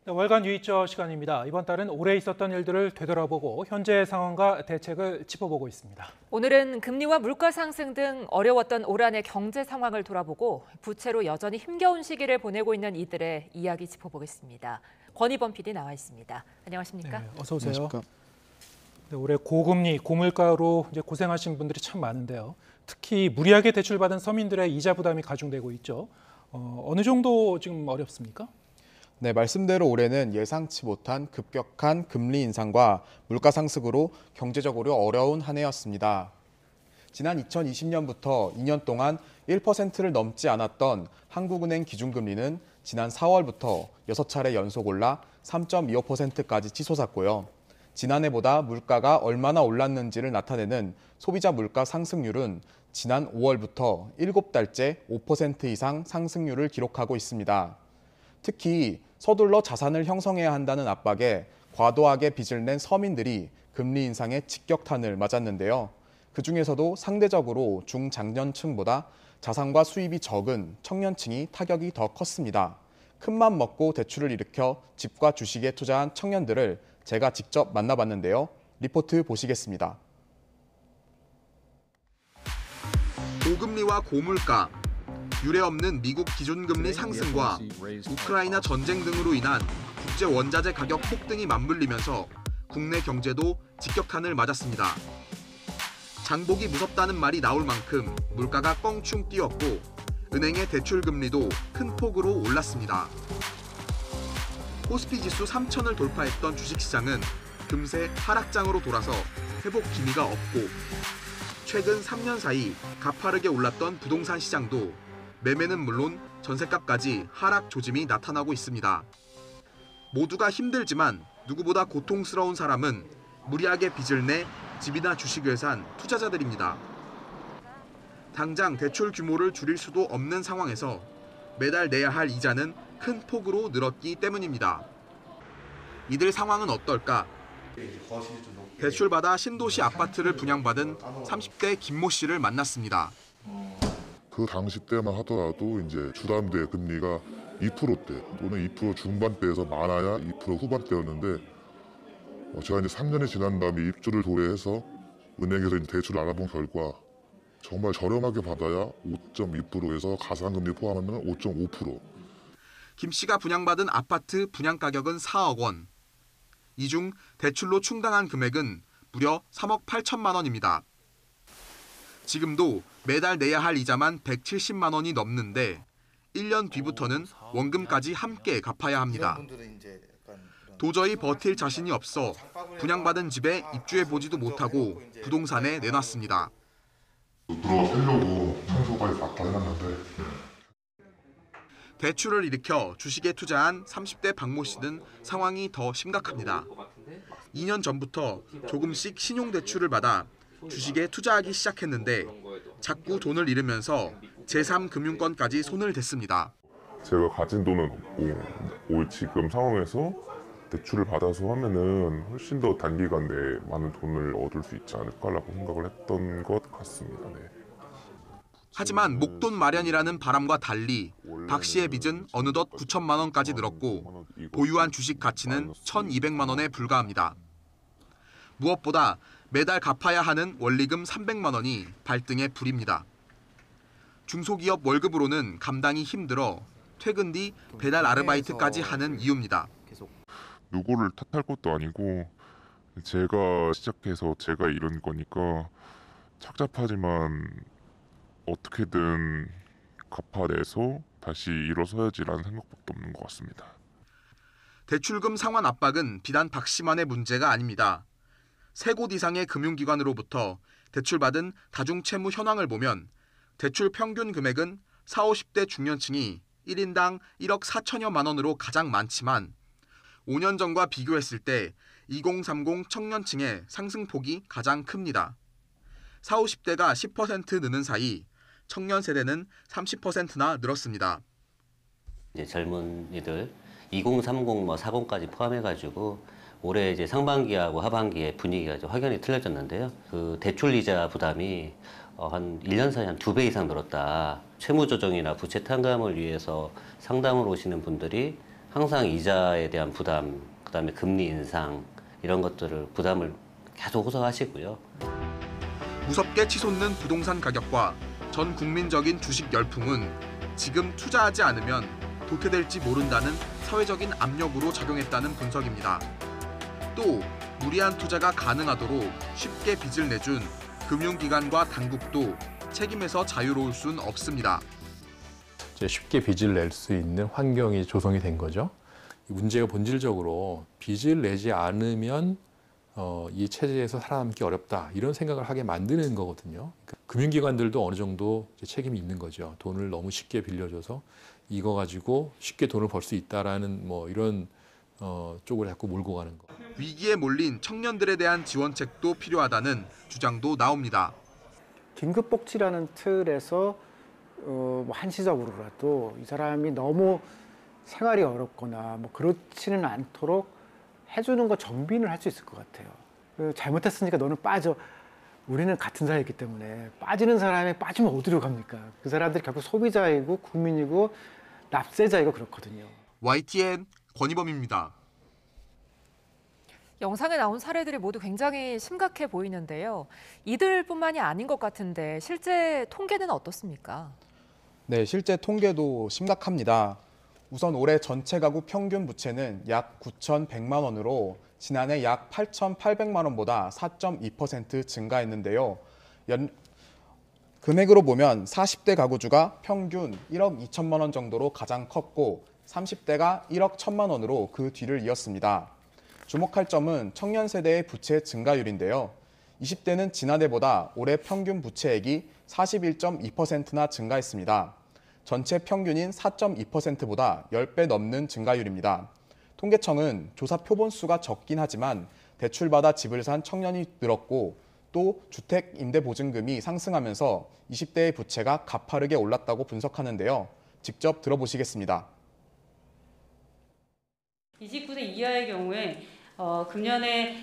네, 월간 유의처 시간입니다. 이번 달은 올해 있었던 일들을 되돌아보고 현재의 상황과 대책을 짚어보고 있습니다. 오늘은 금리와 물가 상승 등 어려웠던 올 한해 경제 상황을 돌아보고 부채로 여전히 힘겨운 시기를 보내고 있는 이들의 이야기 짚어보겠습니다. 권희범 PD 나와 있습니다. 안녕하십니까? 네, 어서 오세요. 네, 올해 고금리, 고물가로 이제 고생하신 분들이 참 많은데요. 특히 무리하게 대출받은 서민들의 이자 부담이 가중되고 있죠. 어느 정도 지금 어렵습니까? 네, 말씀대로 올해는 예상치 못한 급격한 금리 인상과 물가 상승으로 경제적으로 어려운 한 해였습니다. 지난 2020년부터 2년 동안 1%를 넘지 않았던 한국은행 기준금리는 지난 4월부터 6차례 연속 올라 3.25%까지 치솟았고요. 지난해보다 물가가 얼마나 올랐는지를 나타내는 소비자 물가 상승률은 지난 5월부터 7달째 5% 이상 상승률을 기록하고 있습니다. 특히 서둘러 자산을 형성해야 한다는 압박에 과도하게 빚을 낸 서민들이 금리 인상에 직격탄을 맞았는데요. 그중에서도 상대적으로 중장년층보다 자산과 수입이 적은 청년층이 타격이 더 컸습니다. 큰맘 먹고 대출을 일으켜 집과 주식에 투자한 청년들을 제가 직접 만나봤는데요. 리포트 보시겠습니다. 고금리와 고물가, 유례없는 미국 기준금리 상승과 우크라이나 전쟁 등으로 인한 국제 원자재 가격 폭등이 맞물리면서 국내 경제도 직격탄을 맞았습니다. 장복이 무섭다는 말이 나올 만큼 물가가 껑충 뛰었고 은행의 대출 금리도 큰 폭으로 올랐습니다. 코스피 지수 3,000을 돌파했던 주식시장은 금세 하락장으로 돌아서 회복 기미가 없고 최근 3년 사이 가파르게 올랐던 부동산 시장도 매매는 물론 전셋값까지 하락 조짐이 나타나고 있습니다. 모두가 힘들지만 누구보다 고통스러운 사람은 무리하게 빚을 내 집이나 주식을 산 투자자들입니다. 당장 대출 규모를 줄일 수도 없는 상황에서 매달 내야 할 이자는 큰 폭으로 늘었기 때문입니다. 이들 상황은 어떨까? 대출받아 신도시 아파트를 분양받은 30대 김모 씨를 만났습니다. 그 당시 때만 하더라도 이제 주담대 금리가 2%대 또는 2% 중반대에서 많아야 2% 후반대였는데 제가 이제 3년이 지난 다음에 입주를 도래해서 은행에서 이제 대출을 알아본 결과 정말 저렴하게 받아야 5.2%에서 가상금리 포함하면 5.5%. 김 씨가 분양받은 아파트 분양 가격은 4억 원. 이 중 대출로 충당한 금액은 무려 3억 8천만 원입니다. 지금도 매달 내야 할 이자만 170만 원이 넘는데 1년 뒤부터는 원금까지 함께 갚아야 합니다. 도저히 버틸 자신이 없어 분양받은 집에 입주해보지도 못하고 부동산에 내놨습니다. 들어가려고 청소까지 다 해놨는데 대출을 일으켜 주식에 투자한 30대 박모 씨는 상황이 더 심각합니다. 2년 전부터 조금씩 신용대출을 받아 주식에 투자하기 시작했는데 자꾸 돈을 잃으면서 제3금융권까지 손을 댔습니다. 제가 가진 돈은 없고 올 지금 상황에서 대출을 받아서 하면은 훨씬 더 단기간 내에 많은 돈을 얻을 수 있지 않을까라고 생각을 했던 것 같습니다. 네. 하지만 목돈 마련이라는 바람과 달리 박 씨의 빚은 어느덧 9천만 원까지 늘었고 보유한 주식 가치는 1,200만 원에 불과합니다. 무엇보다 매달 갚아야 하는 원리금 300만 원이 발등에 불입니다. 중소기업 월급으로는 감당이 힘들어 퇴근 뒤 배달 아르바이트까지 하는 이유입니다. 누구를 탓할 것도 아니고 제가 시작해서 제가 이룬 거니까 착잡하지만 어떻게든 갚아내서 다시 일어서야지라는 생각밖에 없는 것 같습니다. 대출금 상환 압박은 비단 박 씨만의 문제가 아닙니다. 3곳 이상의 금융기관으로부터 대출받은 다중채무 현황을 보면 대출 평균 금액은 40, 50대 중년층이 1인당 1억 4천여만 원으로 가장 많지만 5년 전과 비교했을 때 2030 청년층의 상승폭이 가장 큽니다. 40, 50대가 10% 느는 사이 청년 세대는 30%나 늘었습니다. 이제 젊은이들 2030, 40까지 포함해가지고 올해 이제 상반기하고 하반기의 분위기가 좀 확연히 틀려졌는데요. 그 대출 이자 부담이 한 1년 사이에 한 2배 이상 늘었다. 채무 조정이나 부채 탕감을 위해서 상담을 오시는 분들이 항상 이자에 대한 부담, 그다음에 금리 인상 이런 것들을 부담을 계속 호소하시고요. 무섭게 치솟는 부동산 가격과 전 국민적인 주식 열풍은 지금 투자하지 않으면 도태될지 모른다는 사회적인 압력으로 작용했다는 분석입니다. 또 무리한 투자가 가능하도록 쉽게 빚을 내준 금융기관과 당국도 책임에서 자유로울 순 없습니다. 이제 쉽게 빚을 낼 수 있는 환경이 조성이 된 거죠. 이 문제가 본질적으로 빚을 내지 않으면 이 체제에서 살아남기 어렵다 이런 생각을 하게 만드는 거거든요. 금융기관들도 어느 정도 이제 책임이 있는 거죠. 돈을 너무 쉽게 빌려줘서 이거 가지고 쉽게 돈을 벌 수 있다라는 뭐 이런 쪽으로 자꾸 몰고 가는 거. 위기에 몰린 청년들에 대한 지원책도 필요하다는 주장도 나옵니다. 긴급복지라는 틀에서 한시적으로라도 이 사람이 너무 생활이 어렵거나 뭐 그렇지는 않도록 해주는 거 정비는 할 수 있을 것 같아요. 잘못했으니까 너는 빠져. 우리는 같은 사회이기 때문에 빠지는 사람이 빠지면 어디로 갑니까? 그 사람들이 결국 소비자이고 국민이고 납세자이고 그렇거든요. YTN 권희범입니다. 영상에 나온 사례들이 모두 굉장히 심각해 보이는데요. 이들뿐만이 아닌 것 같은데 실제 통계는 어떻습니까? 네, 실제 통계도 심각합니다. 우선 올해 전체 가구 평균 부채는 약 9,100만 원으로 지난해 약 8,800만 원보다 4.2% 증가했는데요. 금액으로 보면 40대 가구주가 평균 1억 2천만 원 정도로 가장 컸고 30대가 1억 1천만 원으로 그 뒤를 이었습니다. 주목할 점은 청년 세대의 부채 증가율인데요. 20대는 지난해보다 올해 평균 부채액이 41.2%나 증가했습니다. 전체 평균인 4.2%보다 10배 넘는 증가율입니다. 통계청은 조사 표본수가 적긴 하지만 대출받아 집을 산 청년이 늘었고 또 주택 임대보증금이 상승하면서 20대의 부채가 가파르게 올랐다고 분석하는데요. 직접 들어보시겠습니다. 29세 이하의 경우에 금년에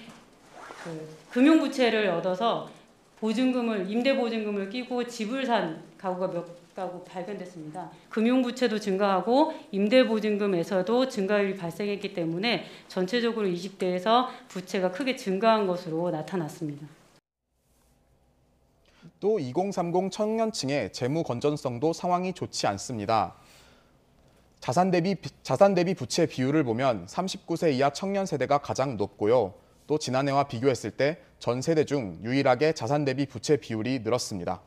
금융부채를 얻어서 임대보증금을 끼고 집을 산 가구가 몇 가구 발견됐습니다. 금융부채도 증가하고 임대보증금에서도 증가율이 발생했기 때문에 전체적으로 20대에서 부채가 크게 증가한 것으로 나타났습니다. 또 2030 청년층의 재무 건전성도 상황이 좋지 않습니다. 자산 대비 부채 비율을 보면 39세 이하 청년 세대가 가장 높고요. 또 지난해와 비교했을 때 전 세대 중 유일하게 자산 대비 부채 비율이 늘었습니다.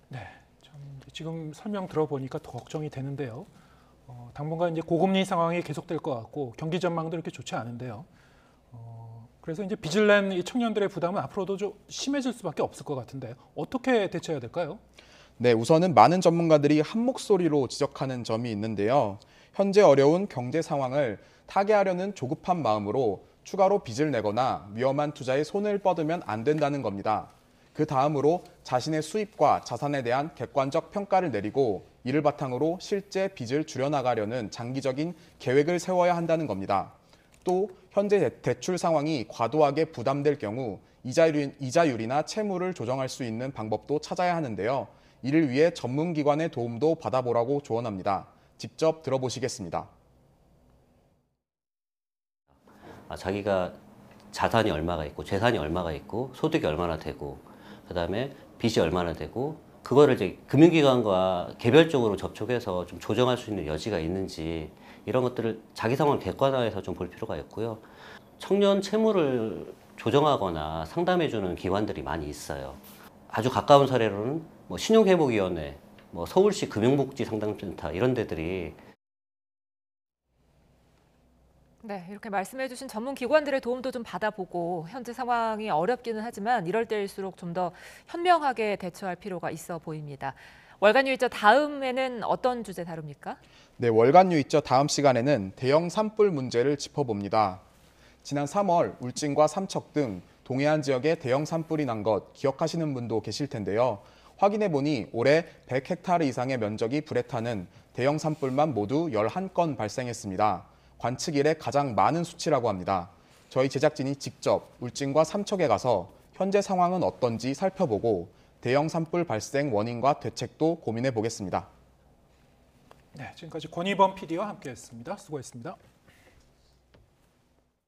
네, 지금 설명 들어보니까 더 걱정이 되는데요. 당분간 이제 고금리 상황이 계속될 것 같고 경기 전망도 이렇게 좋지 않은데요. 그래서 이제 빚을 낸 이 청년들의 부담은 앞으로도 좀 심해질 수밖에 없을 것 같은데 어떻게 대처해야 될까요? 네, 우선은 많은 전문가들이 한 목소리로 지적하는 점이 있는데요. 현재 어려운 경제 상황을 타개하려는 조급한 마음으로 추가로 빚을 내거나 위험한 투자에 손을 뻗으면 안 된다는 겁니다. 그 다음으로 자신의 수입과 자산에 대한 객관적 평가를 내리고 이를 바탕으로 실제 빚을 줄여나가려는 장기적인 계획을 세워야 한다는 겁니다. 또 현재 대출 상황이 과도하게 부담될 경우 이자율이나 채무를 조정할 수 있는 방법도 찾아야 하는데요. 이를 위해 전문기관의 도움도 받아보라고 조언합니다. 직접 들어보시겠습니다. 자기가 자산이 얼마가 있고 재산이 얼마가 있고 소득이 얼마나 되고 그다음에 빚이 얼마나 되고 그거를 이제 금융기관과 개별적으로 접촉해서 좀 조정할 수 있는 여지가 있는지 이런 것들을 자기 상황을 객관화해서 좀 볼 필요가 있고요. 청년 채무를 조정하거나 상담해주는 기관들이 많이 있어요. 아주 가까운 사례로는 뭐 신용회복위원회, 뭐 서울시 금융복지 상담센터 이런 데들이 네, 이렇게 말씀해주신 전문 기관들의 도움도 좀 받아보고 현재 상황이 어렵기는 하지만 이럴 때일수록 좀 더 현명하게 대처할 필요가 있어 보입니다. 월간 유의저 다음에는 어떤 주제 다룹니까? 네, 월간 유의저 다음 시간에는 대형 산불 문제를 짚어봅니다. 지난 3월 울진과 삼척 등 동해안 지역에 대형 산불이 난 것 기억하시는 분도 계실 텐데요. 확인해보니 올해 100헥타르 이상의 면적이 불에 타는 대형 산불만 모두 11건 발생했습니다. 관측 이래 가장 많은 수치라고 합니다. 저희 제작진이 직접 울진과 삼척에 가서 현재 상황은 어떤지 살펴보고 대형 산불 발생 원인과 대책도 고민해 보겠습니다. 네, 지금까지 권희범 PD와 함께했습니다. 수고했습니다.